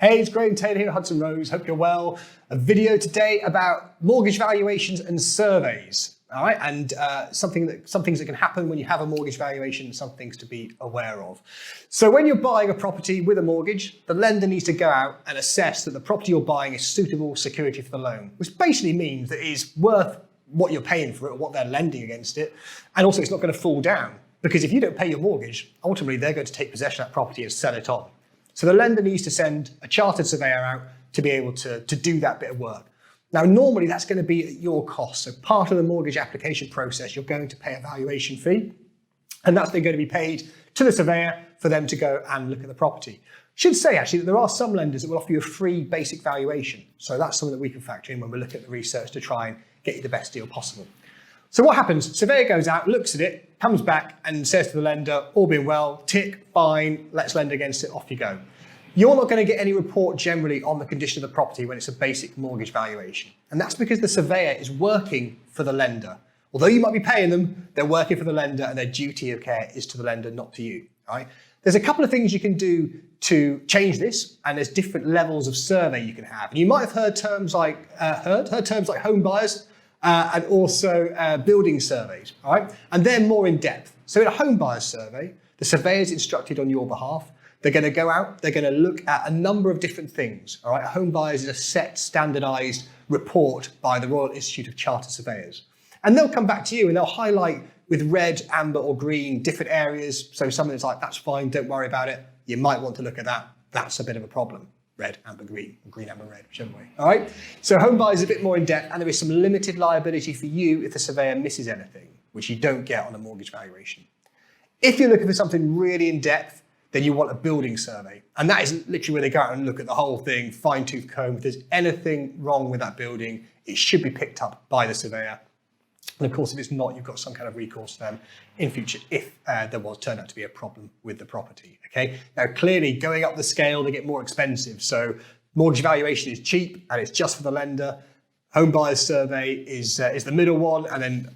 Hey, it's Graham Taylor here at Hudson Rose. Hope you're well. A video today about mortgage valuations and surveys. All right, and some things that can happen when you have a mortgage valuation, some things to be aware of. So when you're buying a property with a mortgage, the lender needs to go out and assess that the property you're buying is suitable security for the loan, which basically means that it is worth what you're paying for it or what they're lending against it. And also it's not going to fall down, because if you don't pay your mortgage, ultimately they're going to take possession of that property and sell it on. So the lender needs to send a chartered surveyor out to be able to do that bit of work. Now, normally that's going to be at your cost. So part of the mortgage application process, you're going to pay a valuation fee, and that's then going to be paid to the surveyor for them to go and look at the property. Should say actually that there are some lenders that will offer you a free basic valuation. So that's something that we can factor in when we look at the research to try and get you the best deal possible. So what happens? Surveyor goes out, looks at it, comes back and says to the lender, all being well, tick, fine, let's lend against it, off you go. You're not going to get any report generally on the condition of the property when it's a basic mortgage valuation. And that's because the surveyor is working for the lender. Although you might be paying them, they're working for the lender and their duty of care is to the lender, not to you. Right? There's a couple of things you can do to change this, and there's different levels of survey you can have. And you might have heard terms like home buyers, and also building surveys, all right? And they're more in depth. So in a home buyer's survey, the surveyor is instructed on your behalf. They're going to go out, they're going to look at a number of different things, all right? A home buyer's is a set, standardized report by the Royal Institute of Chartered Surveyors. And they'll come back to you and they'll highlight with red, amber or green different areas. So something that's like, that's fine, don't worry about it. You might want to look at that. That's a bit of a problem. Red, amber, green, or green, amber, red, whichever way. All right. So home buyers is a bit more in depth, and there is some limited liability for you if the surveyor misses anything, which you don't get on a mortgage valuation. If you're looking for something really in depth, then you want a building survey. And that is literally where they go out and look at the whole thing, fine tooth comb. If there's anything wrong with that building, it should be picked up by the surveyor. And of course, if it's not, you've got some kind of recourse to them in future if there was turned out to be a problem with the property, okay? Now, clearly, going up the scale, they get more expensive. So mortgage valuation is cheap and it's just for the lender. Home buyer's survey is the middle one, and then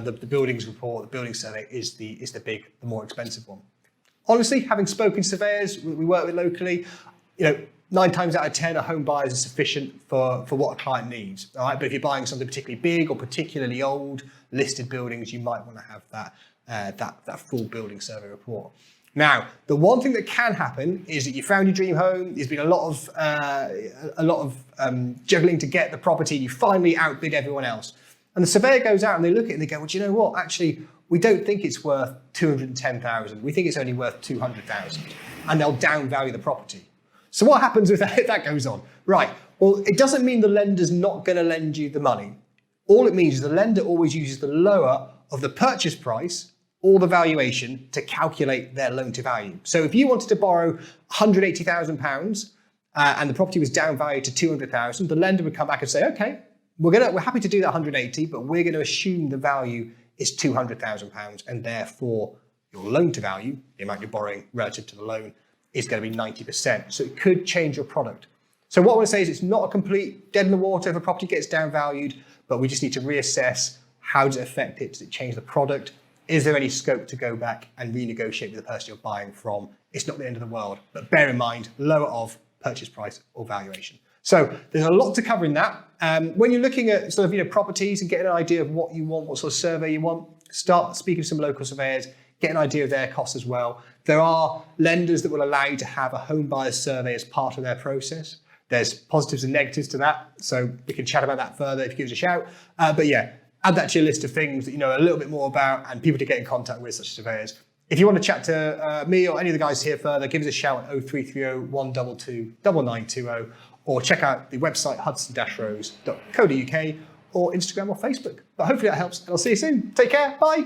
the buildings report, the building survey is the more expensive one. Honestly, having spoken to surveyors we work with locally, 9 times out of 10, a home buyer is sufficient for what a client needs. All right, but if you're buying something particularly big or particularly old, listed buildings, you might want to have that full building survey report. Now, the one thing that can happen is that you found your dream home. There's been a lot of juggling to get the property. You finally outbid everyone else, and the surveyor goes out and they look at it and they go, well, do you know what? Actually, we don't think it's worth 210,000. We think it's only worth 200,000, and they'll downvalue the property. So what happens if that goes on? Right, well, it doesn't mean the lender's not going to lend you the money. All it means is the lender always uses the lower of the purchase price or the valuation to calculate their loan to value. So if you wanted to borrow £180,000 and the property was downvalued to 200,000, the lender would come back and say, okay, we're happy to do that 180, but we're going to assume the value is £200,000, and therefore your loan to value, the amount you're borrowing relative to the loan, is going to be 90%. So it could change your product. So what I want to say is it's not a complete dead in the water if a property gets downvalued, but we just need to reassess how does it affect it? Does it change the product? Is there any scope to go back and renegotiate with the person you're buying from? It's not the end of the world, but bear in mind, lower of purchase price or valuation. So there's a lot to cover in that. When you're looking at sort of properties and getting an idea of what you want, what sort of survey you want, start speaking to some local surveyors, get an idea of their costs as well. There are lenders that will allow you to have a home buyer's survey as part of their process. There's positives and negatives to that, so we can chat about that further if you give us a shout. But yeah, add that to your list of things that you know a little bit more about and people to get in contact with, such as surveyors. If you want to chat to me or any of the guys here further, give us a shout at 0330 122 9920, or check out the website hudson-rose.co.uk or Instagram or Facebook. But hopefully that helps, and I'll see you soon. Take care, bye.